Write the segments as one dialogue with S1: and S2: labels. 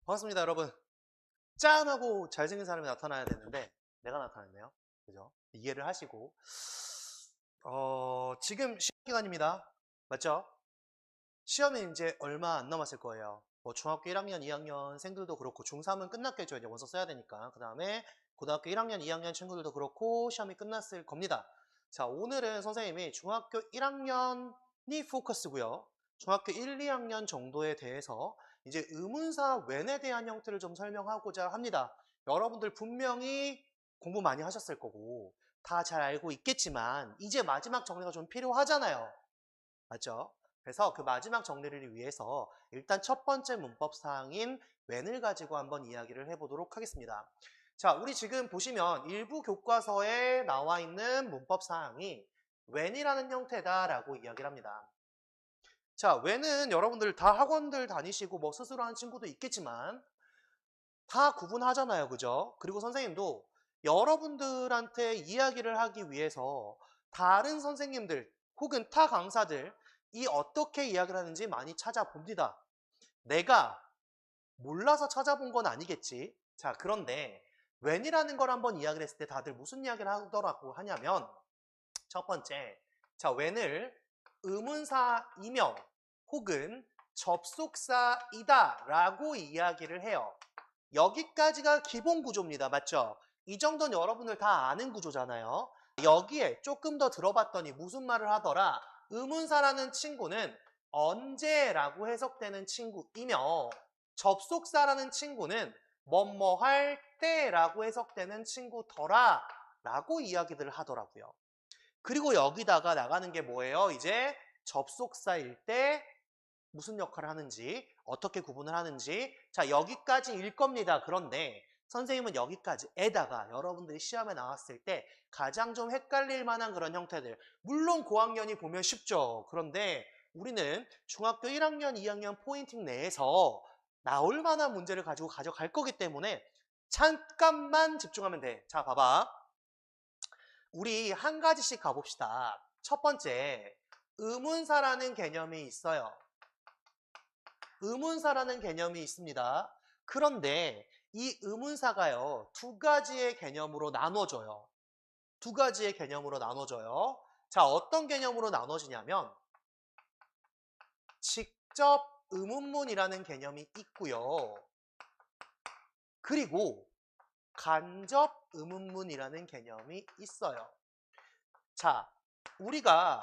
S1: 반갑습니다, 여러분. 짠하고 잘생긴 사람이 나타나야 되는데 내가 나타났네요. 그죠? 이해를 하시고 지금 시험 기간입니다. 맞죠? 시험이 이제 얼마 안 남았을 거예요. 뭐 중학교 1학년, 2학년생들도 그렇고 중3은 끝났겠죠. 이제 원서 써야 되니까. 그 다음에 고등학교 1학년, 2학년 친구들도 그렇고 시험이 끝났을 겁니다. 자, 오늘은 선생님이 중학교 1학년이 포커스고요. 중학교 1, 2학년 정도에 대해서 이제 의문사 웬에 대한 형태를 좀 설명하고자 합니다. 여러분들 분명히 공부 많이 하셨을 거고 다 잘 알고 있겠지만 이제 마지막 정리가 좀 필요하잖아요. 맞죠? 그래서 그 마지막 정리를 위해서 일단 첫 번째 문법 사항인 when을 가지고 한번 이야기를 해보도록 하겠습니다. 자, 우리 지금 보시면 일부 교과서에 나와 있는 문법 사항이 when이라는 형태다라고 이야기를 합니다. 자, when은 여러분들 다 학원들 다니시고 뭐 스스로 하는 친구도 있겠지만 다 구분하잖아요. 그죠? 그리고 선생님도 여러분들한테 이야기를 하기 위해서 다른 선생님들 혹은 타 강사들 이 어떻게 이야기를 하는지 많이 찾아봅니다. 내가 몰라서 찾아본 건 아니겠지. 자, 그런데 when이라는 걸 한번 이야기를 했을 때 다들 무슨 이야기를 하더라고 하냐면 첫 번째, 자, when을 의문사이며 혹은 접속사이다 라고 이야기를 해요. 여기까지가 기본 구조입니다. 맞죠? 이 정도는 여러분들 다 아는 구조잖아요. 여기에 조금 더 들어봤더니 무슨 말을 하더라? 의문사라는 친구는 언제라고 해석되는 친구이며 접속사라는 친구는 뭐뭐 할 때라고 해석되는 친구더라 라고 이야기들을 하더라고요. 그리고 여기다가 나가는 게 뭐예요? 이제 접속사일 때 무슨 역할을 하는지, 어떻게 구분을 하는지. 자, 여기까지일 겁니다. 그런데 선생님은 여기까지에다가 여러분들이 시험에 나왔을 때 가장 좀 헷갈릴 만한 그런 형태들. 물론 고학년이 보면 쉽죠. 그런데 우리는 중학교 1학년, 2학년 포인팅 내에서 나올 만한 문제를 가지고 가져갈 거기 때문에 잠깐만 집중하면 돼. 자, 봐봐. 우리 한 가지씩 가봅시다. 첫 번째, 의문사라는 개념이 있어요. 의문사라는 개념이 있습니다. 그런데 이 의문사가요, 두 가지의 개념으로 나눠져요. 두 가지의 개념으로 나눠져요. 자, 어떤 개념으로 나눠지냐면 직접 의문문이라는 개념이 있고요. 그리고 간접 의문문이라는 개념이 있어요. 자, 우리가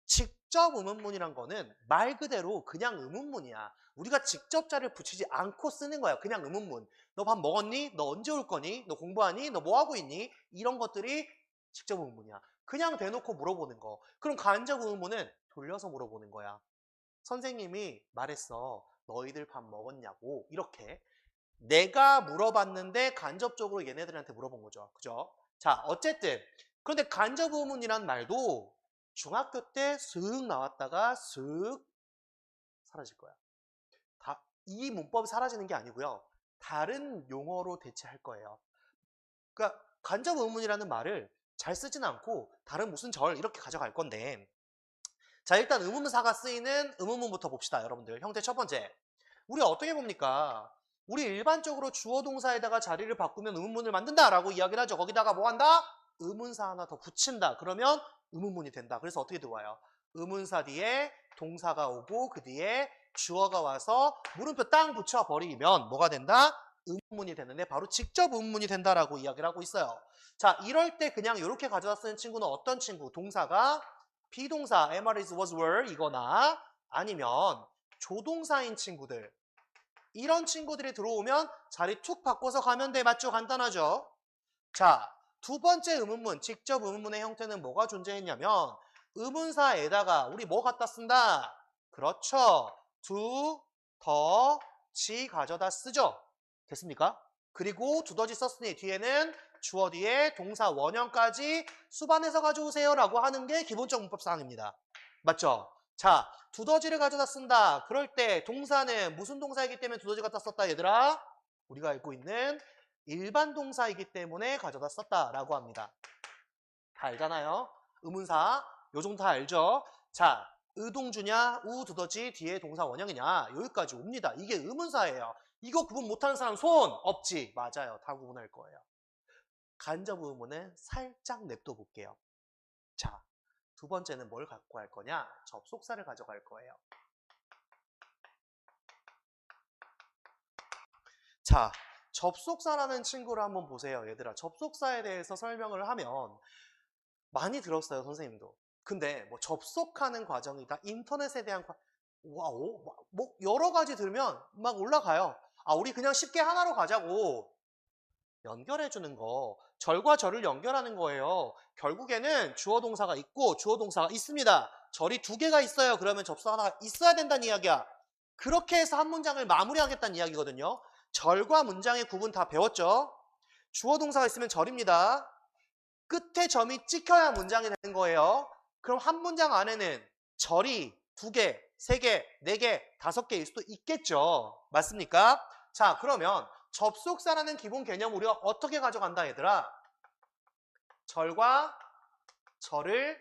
S1: 직접 의문문이란 거는 말 그대로 그냥 의문문이야. 우리가 직접 자를 붙이지 않고 쓰는 거야. 그냥 의문문. 너 밥 먹었니? 너 언제 올 거니? 너 공부하니? 너 뭐 하고 있니? 이런 것들이 직접 의문문이야. 그냥 대놓고 물어보는 거. 그럼 간접 의문문은 돌려서 물어보는 거야. 선생님이 말했어. 너희들 밥 먹었냐고. 이렇게. 내가 물어봤는데 간접적으로 얘네들한테 물어본 거죠. 그죠? 자, 어쨌든. 그런데 간접 의문이란 말도 중학교 때 슥 나왔다가 슥 사라질 거야. 이 문법이 사라지는 게 아니고요. 다른 용어로 대체할 거예요. 그러니까 간접 의문이라는 말을 잘 쓰진 않고 다른 무슨 절 이렇게 가져갈 건데 자, 일단 의문사가 쓰이는 의문문부터 봅시다. 여러분들. 형태 첫 번째. 우리 어떻게 봅니까? 우리 일반적으로 주어 동사에다가 자리를 바꾸면 의문문을 만든다라고 이야기를 하죠. 거기다가 뭐 한다? 의문사 하나 더 붙인다. 그러면 의문문이 된다. 그래서 어떻게 들어와요? 의문사 뒤에 동사가 오고 그 뒤에 주어가 와서 물음표 땅 붙여버리면 뭐가 된다? 의문문이 되는데 바로 직접 의문문이 된다라고 이야기를 하고 있어요. 자, 이럴 때 그냥 이렇게 가져다 쓰는 친구는 어떤 친구? 동사가 비동사 am, is, was, were 이거나 아니면 조동사인 친구들 이런 친구들이 들어오면 자리 툭 바꿔서 가면 돼. 맞죠? 간단하죠? 자, 두 번째 의문문, 직접 의문문의 형태는 뭐가 존재했냐면 의문사에다가 우리 뭐 갖다 쓴다? 그렇죠. 두, 더, 지 가져다 쓰죠. 됐습니까? 그리고 두더지 썼으니 뒤에는 주어 뒤에 동사 원형까지 수반해서 가져오세요 라고 하는 게 기본적 문법사항입니다. 맞죠? 자, 두더지를 가져다 쓴다. 그럴 때 동사는 무슨 동사이기 때문에 두더지 갖다 썼다 얘들아? 우리가 알고 있는 일반 동사이기 때문에 가져다 썼다라고 합니다. 다 알잖아요? 의문사 요 정도 다 알죠? 자, 의동주냐, 우, 두더지 뒤에 동사 원형이냐 여기까지 옵니다. 이게 의문사예요. 이거 구분 못하는 사람 손 없지? 맞아요. 다 구분할 거예요. 간접 의문은 살짝 냅둬 볼게요. 자, 두 번째는 뭘 갖고 할 거냐? 접속사를 가져갈 거예요. 자, 접속사라는 친구를 한번 보세요. 얘들아, 접속사에 대해서 설명을 하면 많이 들었어요, 선생님도. 근데 뭐 접속하는 과정이다, 인터넷에 대한 와우, 뭐 여러 가지 들면 막 올라가요. 아, 우리 그냥 쉽게 하나로 가자고. 연결해 주는 거, 절과 절을 연결하는 거예요. 결국에는 주어 동사가 있고 주어 동사가 있습니다. 절이 두 개가 있어요. 그러면 접속 하나가 있어야 된다는 이야기야. 그렇게 해서 한 문장을 마무리하겠다는 이야기거든요. 절과 문장의 구분 다 배웠죠? 주어 동사가 있으면 절입니다. 끝에 점이 찍혀야 문장이 되는 거예요. 그럼 한 문장 안에는 절이 두 개, 세 개, 네 개, 다섯 개일 수도 있겠죠. 맞습니까? 자, 그러면 접속사라는 기본 개념 우리가 어떻게 가져간다, 얘들아? 절과 절을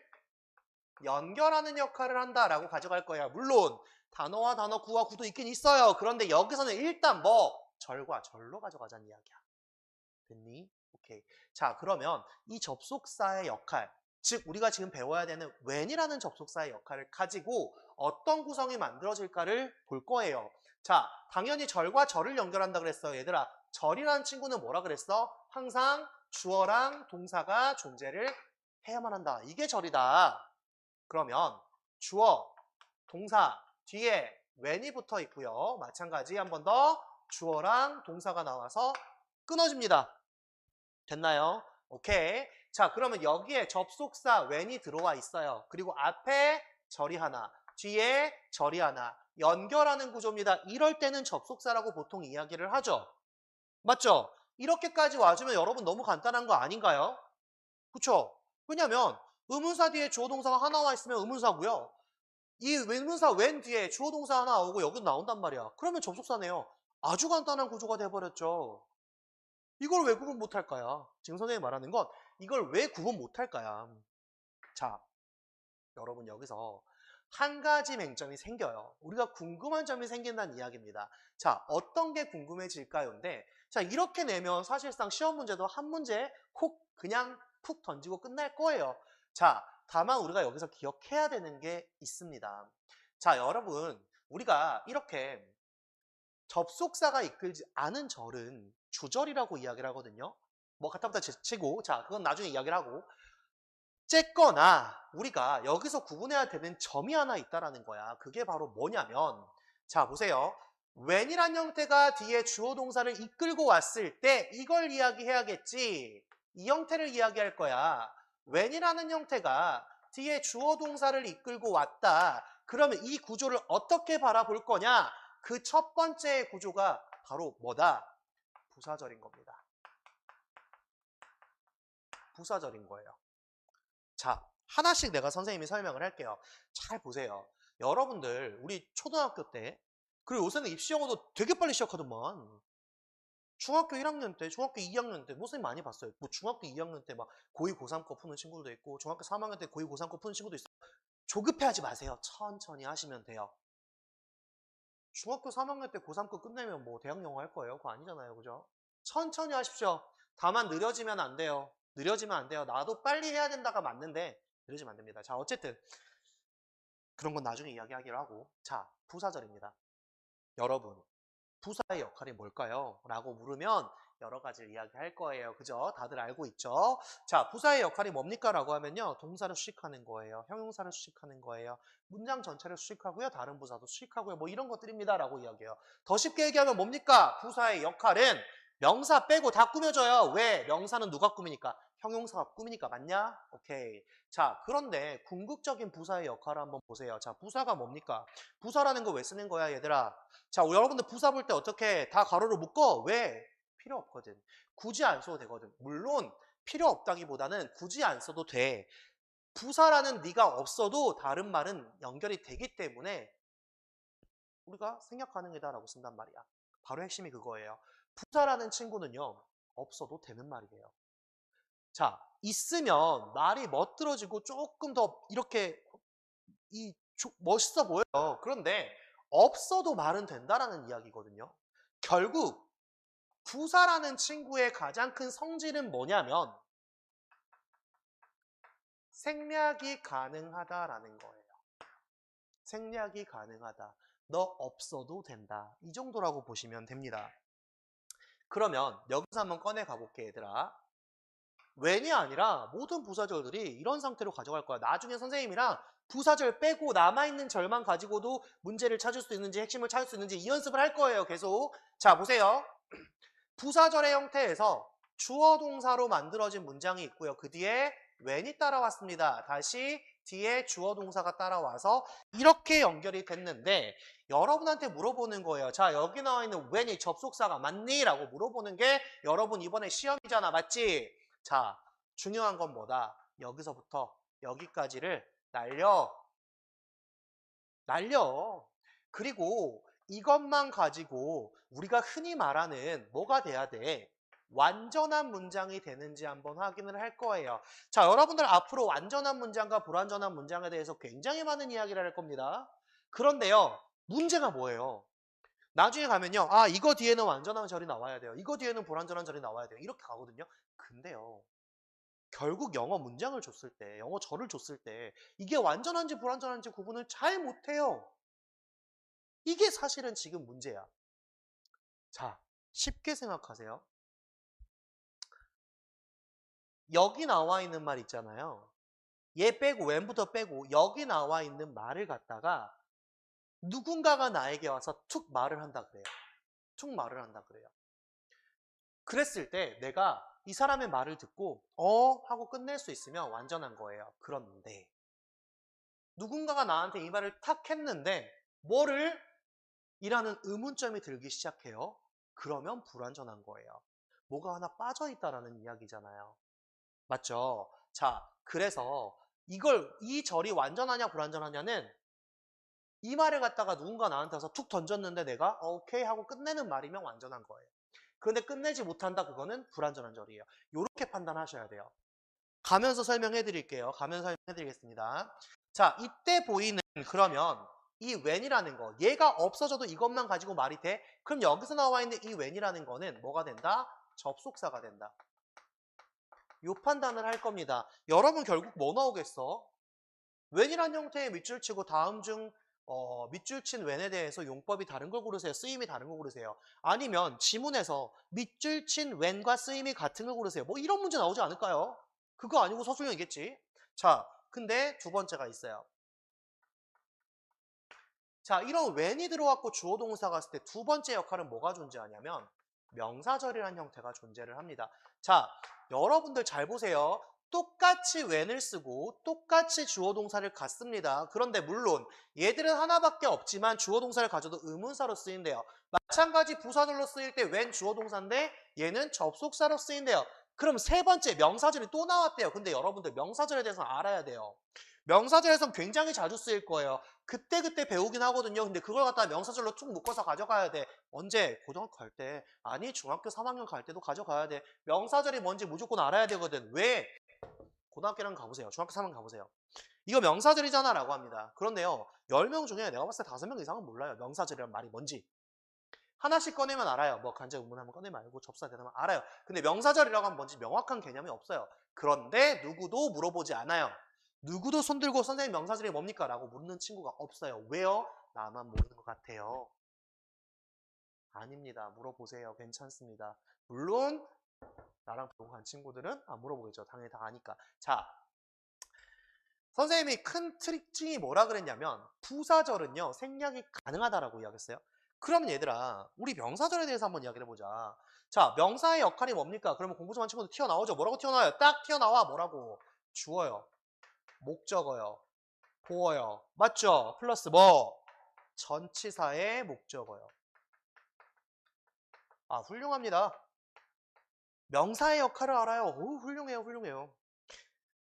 S1: 연결하는 역할을 한다라고 가져갈 거야. 물론 단어와 단어, 구와 구도 있긴 있어요. 그런데 여기서는 일단 뭐 절과 절로 가져가자는 이야기야. 됐니? 오케이. 자, 그러면 이 접속사의 역할, 즉 우리가 지금 배워야 되는 when이라는 접속사의 역할을 가지고 어떤 구성이 만들어질까를 볼 거예요. 자, 당연히 절과 절을 연결한다 그랬어요. 얘들아, 절이라는 친구는 뭐라 그랬어? 항상 주어랑 동사가 존재를 해야만 한다. 이게 절이다. 그러면 주어, 동사 뒤에 when이 붙어 있고요. 마찬가지 한 번 더 주어랑 동사가 나와서 끊어집니다. 됐나요? 오케이. 자, 그러면 여기에 접속사 when이 들어와 있어요. 그리고 앞에 절이 하나, 뒤에 절이 하나, 연결하는 구조입니다. 이럴 때는 접속사라고 보통 이야기를 하죠. 맞죠? 이렇게까지 와주면 여러분 너무 간단한 거 아닌가요? 그쵸? 왜냐면 의문사 뒤에 주어 동사가 하나 와 있으면 의문사고요. 이 의문사 when 뒤에 주어 동사 하나 오고 여기 나온단 말이야. 그러면 접속사네요. 아주 간단한 구조가 돼버렸죠. 이걸 왜 구분 못할까요? 지금 선생님이 말하는 건 이걸 왜 구분 못할까요? 자, 여러분 여기서 한 가지 맹점이 생겨요. 우리가 궁금한 점이 생긴다는 이야기입니다. 자, 어떤 게 궁금해질까요?인데, 자, 이렇게 내면 사실상 시험 문제도 한 문제 콕 그냥 푹 던지고 끝날 거예요. 자, 다만 우리가 여기서 기억해야 되는 게 있습니다. 자, 여러분, 우리가 이렇게 접속사가 이끌지 않은 절은 주절이라고 이야기를 하거든요. 뭐 갖다부터 치고, 자, 그건 나중에 이야기를 하고, 쨌거나 우리가 여기서 구분해야 되는 점이 하나 있다라는 거야. 그게 바로 뭐냐면, 자, 보세요. when이란 형태가 뒤에 주어 동사를 이끌고 왔을 때 이걸 이야기해야겠지. 이 형태를 이야기할 거야. when이라는 형태가 뒤에 주어 동사를 이끌고 왔다. 그러면 이 구조를 어떻게 바라볼 거냐? 그 첫 번째 구조가 바로 뭐다? 부사절인 겁니다. 부사절인 거예요. 자, 하나씩 내가 선생님이 설명을 할게요. 잘 보세요. 여러분들 우리 초등학교 때, 그리고 요새는 입시영어도 되게 빨리 시작하더만. 중학교 1학년 때, 중학교 2학년 때 선생님 많이 봤어요. 뭐 중학교 2학년 때 막 고2, 고3 거 푸는 친구도 있고 중학교 3학년 때 고2, 고3 거 푸는 친구도 있어요. 조급해하지 마세요. 천천히 하시면 돼요. 중학교 3학년 때 고3 거 끝내면 뭐 대학 영어 할 거예요? 그거 아니잖아요. 그죠? 천천히 하십시오. 다만 느려지면 안 돼요. 느려지면 안 돼요. 나도 빨리 해야 된다가 맞는데 느려지면 안 됩니다. 자, 어쨌든 그런 건 나중에 이야기하기로 하고, 자, 부사절입니다. 여러분, 부사의 역할이 뭘까요? 라고 물으면 여러 가지를 이야기할 거예요. 그죠? 다들 알고 있죠? 자, 부사의 역할이 뭡니까? 라고 하면요, 동사를 수식하는 거예요. 형용사를 수식하는 거예요. 문장 전체를 수식하고요. 다른 부사도 수식하고요. 뭐 이런 것들입니다. 라고 이야기해요. 더 쉽게 얘기하면 뭡니까? 부사의 역할은 명사 빼고 다 꾸며져요. 왜? 명사는 누가 꾸미니까? 형용사가 꾸미니까. 맞냐? 오케이. 자, 그런데 궁극적인 부사의 역할을 한번 보세요. 자, 부사가 뭡니까? 부사라는 거 왜 쓰는 거야, 얘들아? 자, 여러분들 부사 볼 때 어떻게 다 가로로 묶어? 왜? 필요 없거든. 굳이 안 써도 되거든. 물론 필요 없다기보다는 굳이 안 써도 돼. 부사라는 네가 없어도 다른 말은 연결이 되기 때문에 우리가 생략 가능하다라고 쓴단 말이야. 바로 핵심이 그거예요. 부사라는 친구는요, 없어도 되는 말이에요. 자, 있으면 말이 멋들어지고 조금 더 이렇게 멋있어 보여요. 그런데 없어도 말은 된다라는 이야기거든요. 결국 부사라는 친구의 가장 큰 성질은 뭐냐면 생략이 가능하다라는 거예요. 생략이 가능하다. 너 없어도 된다. 이 정도라고 보시면 됩니다. 그러면 여기서 한번 꺼내 가볼게, 얘들아. when이 아니라 모든 부사절들이 이런 상태로 가져갈 거야. 나중에 선생님이랑 부사절 빼고 남아있는 절만 가지고도 문제를 찾을 수 있는지 핵심을 찾을 수 있는지 이 연습을 할 거예요. 계속. 자, 보세요. 부사절의 형태에서 주어 동사로 만들어진 문장이 있고요. 그 뒤에 when이 따라왔습니다. 다시 뒤에 주어 동사가 따라와서 이렇게 연결이 됐는데 여러분한테 물어보는 거예요. 자, 여기 나와 있는 when이 접속사가 맞니? 라고 물어보는 게 여러분 이번에 시험이잖아. 맞지? 자, 중요한 건 뭐다? 여기서부터 여기까지를 날려. 그리고 이것만 가지고 우리가 흔히 말하는 뭐가 돼야 돼? 완전한 문장이 되는지 한번 확인을 할 거예요. 자, 여러분들 앞으로 완전한 문장과 불완전한 문장에 대해서 굉장히 많은 이야기를 할 겁니다. 그런데요, 문제가 뭐예요? 나중에 가면요, 아, 이거 뒤에는 완전한 절이 나와야 돼요. 이거 뒤에는 불완전한 절이 나와야 돼요. 이렇게 가거든요. 근데요, 결국 영어 문장을 줬을 때, 영어 절을 줬을 때 이게 완전한지 불완전한지 구분을 잘 못해요. 이게 사실은 지금 문제야. 자, 쉽게 생각하세요. 여기 나와 있는 말 있잖아요. 얘 빼고 when부터 빼고 여기 나와 있는 말을 갖다가 누군가가 나에게 와서 툭 말을 한다 그래요. 툭 말을 한다 그래요. 그랬을 때 내가 이 사람의 말을 듣고 하고 끝낼 수 있으면 완전한 거예요. 그런데 누군가가 나한테 이 말을 탁 했는데 뭐를? 이라는 의문점이 들기 시작해요. 그러면 불완전한 거예요. 뭐가 하나 빠져있다라는 이야기잖아요. 맞죠? 자, 그래서 이 절이 완전하냐 불완전하냐는 이 말을 갖다가 누군가 나한테 와서 툭 던졌는데 내가 오케이 하고 끝내는 말이면 완전한 거예요. 그런데 끝내지 못한다, 그거는 불완전한 절이에요. 이렇게 판단하셔야 돼요. 가면서 설명해 드릴게요. 가면서 설명해 드리겠습니다. 자, 이때 보이는 그러면 이 when이라는 거, 얘가 없어져도 이것만 가지고 말이 돼? 그럼 여기서 나와 있는 이 when이라는 거는 뭐가 된다? 접속사가 된다. 요 판단을 할 겁니다. 여러분 결국 뭐 나오겠어? when이란 형태의 밑줄 치고 다음 중 밑줄 친 when에 대해서 용법이 다른 걸 고르세요. 쓰임이 다른 걸 고르세요. 아니면 지문에서 밑줄 친 when과 쓰임이 같은 걸 고르세요. 뭐 이런 문제 나오지 않을까요? 그거 아니고 서술형이겠지. 자, 근데 두 번째가 있어요. 자, 이런 when이 들어왔고 주어 동사가 왔을 때 두 번째 역할은 뭐가 존재하냐면 명사절이라는 형태가 존재를 합니다. 자, 여러분들 잘 보세요. 똑같이 when을 쓰고 똑같이 주어 동사를 갖습니다. 그런데 물론 얘들은 하나밖에 없지만 주어 동사를 가져도 의문사로 쓰인대요. 마찬가지 부사절로 쓰일 때 when 주어 동사인데 얘는 접속사로 쓰인대요. 그럼 세 번째 명사절이 또 나왔대요. 근데 여러분들 명사절에 대해서 알아야 돼요. 명사절에선 굉장히 자주 쓰일 거예요. 그때그때 배우긴 하거든요. 근데 그걸 갖다가 명사절로 쭉 묶어서 가져가야 돼. 언제? 고등학교 갈 때. 아니, 중학교 3학년 갈 때도 가져가야 돼. 명사절이 뭔지 무조건 알아야 되거든. 왜? 고등학교랑 가보세요. 중학교 3학년 가보세요. 이거 명사절이잖아 라고 합니다. 그런데요, 10명 중에 내가 봤을 때 5명 이상은 몰라요. 명사절이란 말이 뭔지. 하나씩 꺼내면 알아요. 뭐 간접 의문 한번 꺼내면 알고 접사 대답하면 알아요. 근데 명사절이라고 하면 뭔지 명확한 개념이 없어요. 그런데 누구도 물어보지 않아요. 누구도 손들고 선생님 명사절이 뭡니까? 라고 묻는 친구가 없어요. 왜요? 나만 모르는 것 같아요. 아닙니다. 물어보세요. 괜찮습니다. 물론 나랑 동한 친구들은 안 물어보겠죠. 당연히 다 아니까. 자, 선생님이 큰 특징이 뭐라 그랬냐면 부사절은요, 생략이 가능하다라고 이야기했어요. 그러면 얘들아, 우리 명사절에 대해서 한번 이야기를 해보자. 자, 명사의 역할이 뭡니까? 그러면 공부 좀 한 친구들 튀어나오죠. 뭐라고 튀어나와요? 딱 튀어나와. 뭐라고? 주어요. 목적어요. 보어요. 맞죠? 플러스 뭐? 전치사의 목적어요. 아, 훌륭합니다. 명사의 역할을 알아요. 오, 훌륭해요, 훌륭해요.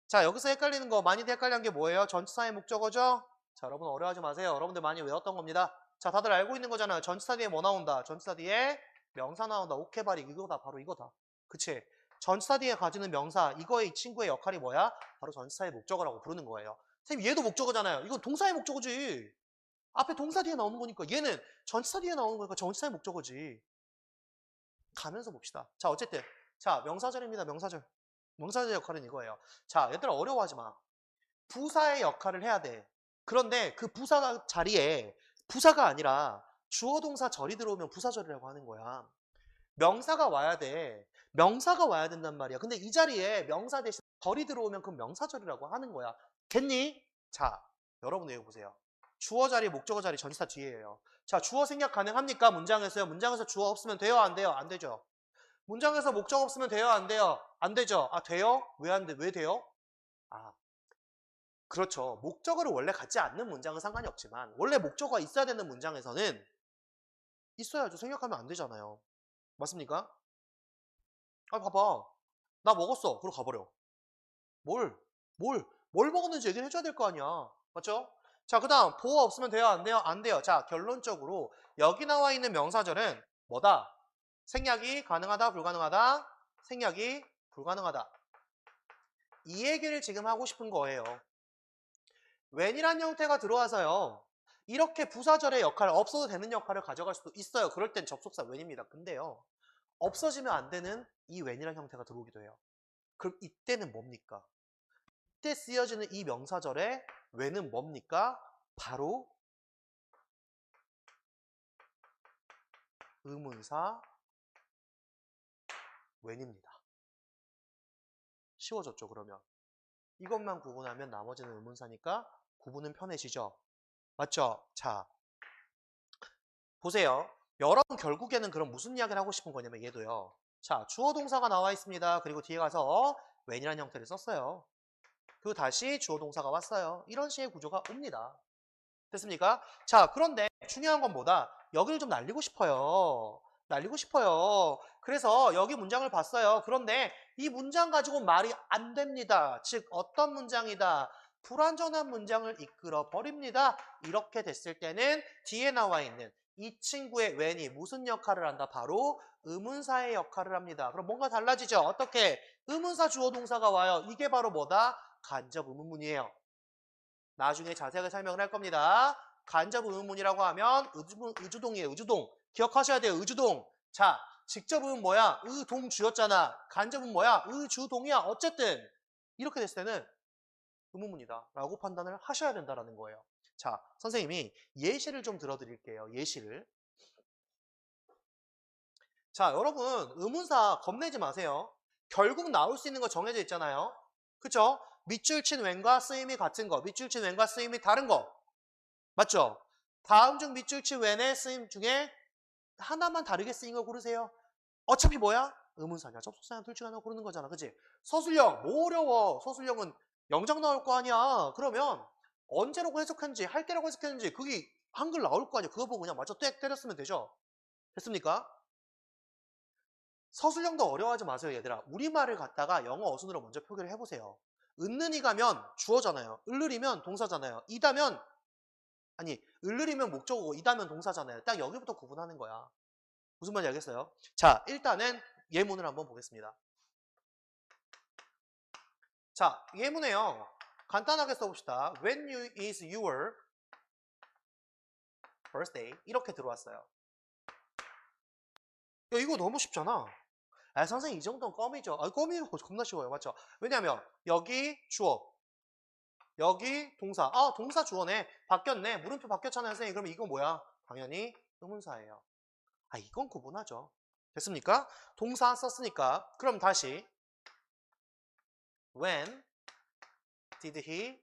S1: 자, 여기서 헷갈리는 거, 많이 헷갈리는 게 뭐예요? 전치사의 목적어죠? 자, 여러분 어려워하지 마세요. 여러분들 많이 외웠던 겁니다. 자, 다들 알고 있는 거잖아요. 전치사 뒤에 뭐 나온다? 전치사 뒤에 명사 나온다. 오케바리, 이거다. 바로 이거다. 그치? 전치사 뒤에 가지는 명사, 이거의 이 친구의 역할이 뭐야? 바로 전치사의 목적어라고 부르는 거예요. 선생님, 얘도 목적어잖아요. 이건 동사의 목적어지. 앞에 동사 뒤에 나오는 거니까. 얘는 전치사 뒤에 나오는 거니까 전치사의 목적어지. 가면서 봅시다. 자, 어쨌든. 자, 명사절입니다. 명사절. 명사절 역할은 이거예요. 자, 얘들아 어려워하지 마. 부사의 역할을 해야 돼. 그런데 그 부사 자리에 부사가 아니라 주어 동사 절이 들어오면 부사절이라고 하는 거야. 명사가 와야 돼. 명사가 와야 된단 말이야. 근데 이 자리에 명사 대신 절이 들어오면 그건 명사절이라고 하는 거야. 겠니? 자, 여러분 이거 보세요. 주어 자리, 목적어 자리, 전치사 뒤에예요. 자, 주어 생략 가능합니까? 문장에서요. 문장에서 주어 없으면 돼요? 안 돼요? 안 되죠. 문장에서 목적 없으면 돼요? 안 돼요? 안 되죠. 아, 돼요? 왜 안 돼? 왜 돼요? 아, 그렇죠. 목적어를 원래 갖지 않는 문장은 상관이 없지만 원래 목적어가 있어야 되는 문장에서는 있어야죠. 생략하면 안 되잖아요. 맞습니까? 아, 봐봐. 나 먹었어. 그러고 가버려. 뭘? 뭘 먹었는지 얘기를 해줘야 될 거 아니야. 맞죠? 자, 그 다음 보호 없으면 돼요? 안 돼요? 안 돼요. 자, 결론적으로 여기 나와 있는 명사절은 뭐다? 생략이 가능하다, 불가능하다? 생략이 불가능하다. 이 얘기를 지금 하고 싶은 거예요. when이란 형태가 들어와서요. 이렇게 부사절의 역할, 없어도 되는 역할을 가져갈 수도 있어요. 그럴 땐 접속사 when입니다. 근데요. 없어지면 안 되는 이 when이란 형태가 들어오기도 해요. 그럼 이때는 뭡니까? 이때 쓰여지는 이 명사절의 when은 뭡니까? 바로 의문사 when입니다. 쉬워졌죠, 그러면? 이것만 구분하면 나머지는 의문사니까 구분은 편해지죠. 맞죠? 자, 보세요. 여러분 결국에는 그럼 무슨 이야기를 하고 싶은 거냐면 얘도요. 자, 주어 동사가 나와 있습니다. 그리고 뒤에 가서 when이라는 형태를 썼어요. 그리고 다시 주어 동사가 왔어요. 이런 식의 구조가 옵니다. 됐습니까? 자, 그런데 중요한 건 뭐다? 여기를 좀 날리고 싶어요. 날리고 싶어요. 그래서 여기 문장을 봤어요. 그런데 이 문장 가지고 말이 안 됩니다. 즉 어떤 문장이다? 불완전한 문장을 이끌어 버립니다. 이렇게 됐을 때는 뒤에 나와 있는 이 친구의 when이 무슨 역할을 한다? 바로 의문사의 역할을 합니다. 그럼 뭔가 달라지죠? 어떻게? 의문사 주어 동사가 와요. 이게 바로 뭐다? 간접 의문문이에요. 나중에 자세하게 설명을 할 겁니다. 간접 의문문이라고 하면 의주동이에요. 의주동. 기억하셔야 돼요. 의주동. 자, 직접 의문 뭐야? 의동 주였잖아. 간접은 뭐야? 의주동이야. 어쨌든 이렇게 됐을 때는 의문문이다 라고 판단을 하셔야 된다는 거예요. 자, 선생님이 예시를 좀 들어드릴게요. 예시를. 자, 여러분 의문사 겁내지 마세요. 결국 나올 수 있는 거 정해져 있잖아요. 그쵸? 밑줄 친 왼과 쓰임이 같은 거, 밑줄 친 왼과 쓰임이 다른 거. 맞죠? 다음 중 밑줄 친 왼의 쓰임 중에 하나만 다르게 쓰인 거 고르세요. 어차피 뭐야? 의문사냐 접속사냐 둘 중 하나 고르는 거잖아. 그치? 서술형 뭐 어려워. 서술형은 영장 나올 거 아니야. 그러면 언제라고 해석했는지 할 때라고 해석했는지 그게 한글 나올 거 아니야. 그거 보고 그냥 맞춰 땡 때렸으면 되죠. 됐습니까? 서술형도 어려워하지 마세요, 얘들아. 우리말을 갖다가 영어 어순으로 먼저 표기를 해보세요. 은는이 가면 주어잖아요. 을르리면 동사잖아요. 이다면 아니 을르리면 목적어고 이다면 동사잖아요. 딱 여기부터 구분하는 거야. 무슨 말인지 알겠어요? 자, 일단은 예문을 한번 보겠습니다. 자, 예문에요. 간단하게 써봅시다. When is your birthday? 이렇게 들어왔어요. 야, 이거 너무 쉽잖아. 아, 선생님 이 정도는 껌이죠. 아, 껌이 겁나 쉬워요. 맞죠? 왜냐하면 여기 주어, 여기 동사. 아, 동사 주어네. 바뀌었네. 물음표 바뀌었잖아요, 선생님. 그러면 이건 뭐야? 당연히 의문사예요. 아, 이건 구분하죠. 됐습니까? 동사 썼으니까. 그럼 다시 When did he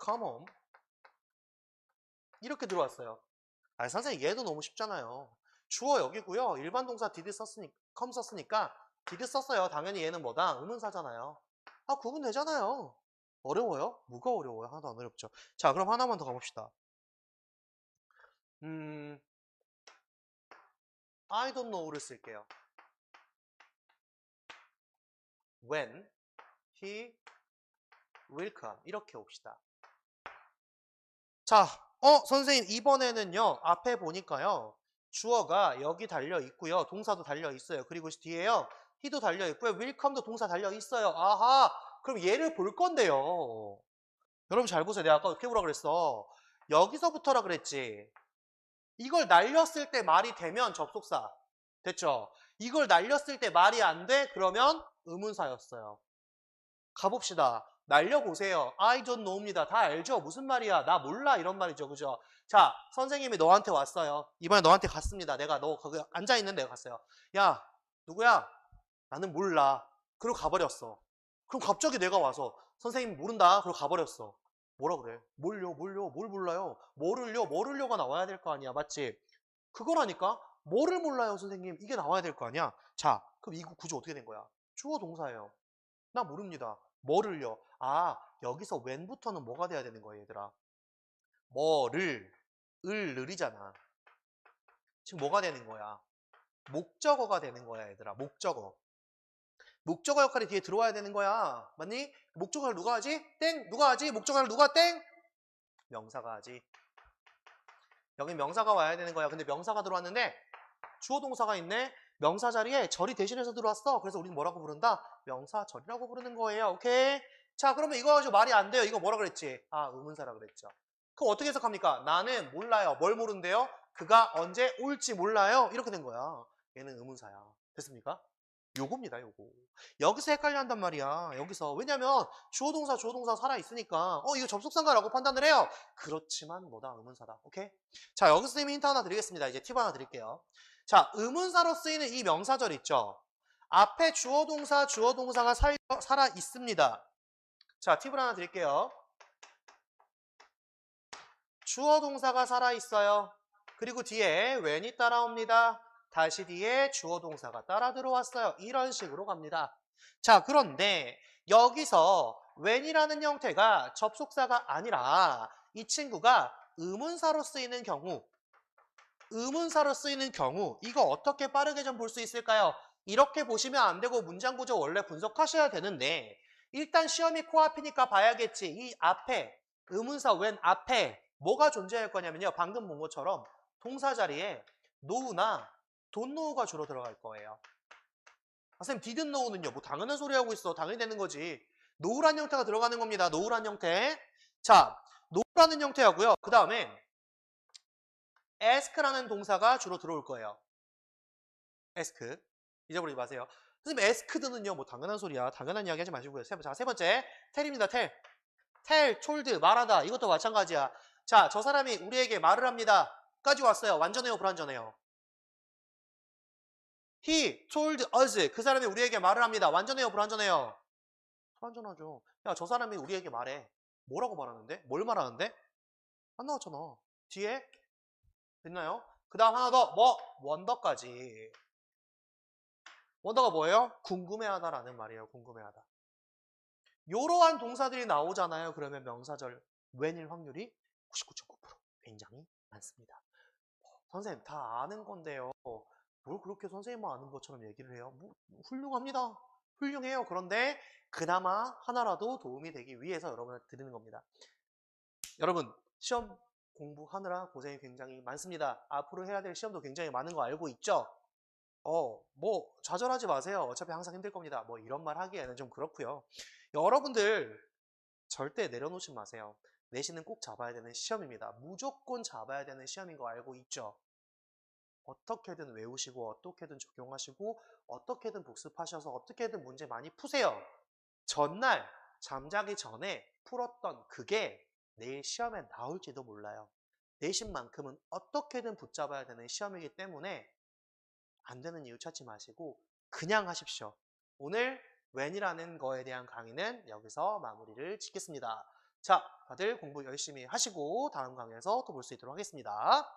S1: come home? 이렇게 들어왔어요. 아, 선생님 얘도 너무 쉽잖아요. 주어 여기고요. 일반 동사 did 썼으니까, come 썼으니까 did 썼어요. 당연히 얘는 뭐다? 의문사잖아요. 아, 구분되잖아요. 어려워요? 뭐가 어려워요? 하나도 안 어렵죠. 자, 그럼 하나만 더 가봅시다. I don't know를 쓸게요. When he will come. 이렇게 옵시다. 자, 선생님 이번에는요. 앞에 보니까요. 주어가 여기 달려 있고요. 동사도 달려 있어요. 그리고 뒤에요. he도 달려 있고요. will come도 동사 달려 있어요. 아하. 그럼 얘를 볼 건데요. 여러분 잘 보세요. 내가 아까 어떻게 보라 그랬어? 여기서부터라 그랬지. 이걸 날렸을 때 말이 되면 접속사. 됐죠? 이걸 날렸을 때 말이 안 돼? 그러면 의문사였어요. 가봅시다. 날려보세요. I don't know입니다. 다 알죠? 무슨 말이야? 나 몰라. 이런 말이죠. 그죠? 자, 선생님이 너한테 왔어요. 이번에 너한테 갔습니다. 너 거기 앉아있는 데가 갔어요. 야, 누구야? 나는 몰라. 그리고 가버렸어. 그럼 갑자기 내가 와서 선생님 모른다. 그리고 가버렸어. 뭐라 그래? 뭘 몰라요? 뭐를요가 나와야 될 거 아니야. 맞지? 그거라니까? 뭐를 몰라요, 선생님? 이게 나와야 될 거 아니야? 자, 그럼 이 구조 어떻게 된 거야? 주어 동사예요. 나 모릅니다. 뭐를요? 아, 여기서 when부터는 뭐가 돼야 되는 거예요, 얘들아? 뭐를, 을이잖아. 지금 뭐가 되는 거야? 목적어가 되는 거야, 얘들아. 목적어. 목적어 역할이 뒤에 들어와야 되는 거야. 맞니? 목적어를 누가 하지? 땡! 누가 하지? 목적어를 누가 땡? 명사가 하지. 여기 명사가 와야 되는 거야. 근데 명사가 들어왔는데 주어 동사가 있네. 명사 자리에 절이 대신해서 들어왔어. 그래서 우리는 뭐라고 부른다? 명사절이라고 부르는 거예요. 오케이? 자, 그러면 이거 가지고 말이 안 돼요. 이거 뭐라 그랬지? 아, 의문사라 그랬죠. 그럼 어떻게 해석합니까? 나는 몰라요. 뭘 모른대요? 그가 언제 올지 몰라요. 이렇게 된 거야. 얘는 의문사야. 됐습니까? 요겁니다, 요거. 여기서 헷갈려 한단 말이야. 여기서. 왜냐면 주어 동사 살아있으니까 이거 접속사인가라고 판단을 해요. 그렇지만 뭐다? 의문사다. 오케이? 자, 여기서 선생님이 힌트 하나 드리겠습니다. 이제 팁 하나 드릴게요. 자, 의문사로 쓰이는 이 명사절 있죠? 앞에 주어 동사가 살아있습니다. 자, 팁을 하나 드릴게요. 주어 동사가 살아있어요. 그리고 뒤에 when이 따라옵니다. 다시 뒤에 주어 동사가 따라 들어왔어요. 이런 식으로 갑니다. 자, 그런데 여기서 when이라는 형태가 접속사가 아니라 이 친구가 의문사로 쓰이는 경우 이거 어떻게 빠르게 좀 볼 수 있을까요? 이렇게 보시면 안 되고 문장 구조 원래 분석하셔야 되는데 일단 시험이 코앞이니까 봐야겠지. 이 앞에 의문사 when 앞에 뭐가 존재할 거냐면요. 방금 본 것처럼 동사 자리에 know나 don't know가 주로 들어갈 거예요. 아, 선생님 didn't know는요. 뭐 당연한 소리 하고 있어. 당연히 되는 거지. know란 형태가 들어가는 겁니다. know란 형태. 자, know라는 형태하고요. 그 다음에 ask라는 동사가 주로 들어올 거예요. ask. 잊어버리지 마세요. 선생님 asked는요. 뭐 당연한 소리야. 당연한 이야기 하지 마시고요. 자, 세 번째. tell입니다. tell, told, 말하다. 이것도 마찬가지야. 자, 저 사람이 우리에게 말을 합니다. 까지 왔어요. 완전해요, 불완전해요? He told us. 그 사람이 우리에게 말을 합니다. 완전해요, 불완전해요? 불완전하죠. 야, 저 사람이 우리에게 말해. 뭐라고 말하는데? 뭘 말하는데? 안 나왔잖아. 뒤에 됐나요? 그 다음 하나 더. 뭐? 원더까지. 원더가 뭐예요? 궁금해하다라는 말이에요. 궁금해하다. 이러한 동사들이 나오잖아요. 그러면 명사절 when일 확률이 99.9% 굉장히 많습니다. 선생님 다 아는 건데요. 뭘 그렇게 선생님만 아는 것처럼 얘기를 해요? 뭐, 훌륭합니다. 훌륭해요. 그런데 그나마 하나라도 도움이 되기 위해서 여러분한테 드리는 겁니다. 여러분 시험 공부하느라 고생이 굉장히 많습니다. 앞으로 해야 될 시험도 굉장히 많은 거 알고 있죠? 뭐 좌절하지 마세요. 어차피 항상 힘들 겁니다. 뭐 이런 말 하기에는 좀 그렇고요. 여러분들 절대 내려놓지 마세요. 내신은 꼭 잡아야 되는 시험입니다. 무조건 잡아야 되는 시험인 거 알고 있죠? 어떻게든 외우시고 어떻게든 적용하시고 어떻게든 복습하셔서 어떻게든 문제 많이 푸세요. 전날 잠자기 전에 풀었던 그게 내일 시험에 나올지도 몰라요. 내신만큼은 어떻게든 붙잡아야 되는 시험이기 때문에 안 되는 이유 찾지 마시고 그냥 하십시오. 오늘 when이라는 거에 대한 강의는 여기서 마무리를 짓겠습니다. 자, 다들 공부 열심히 하시고 다음 강의에서 또 볼 수 있도록 하겠습니다.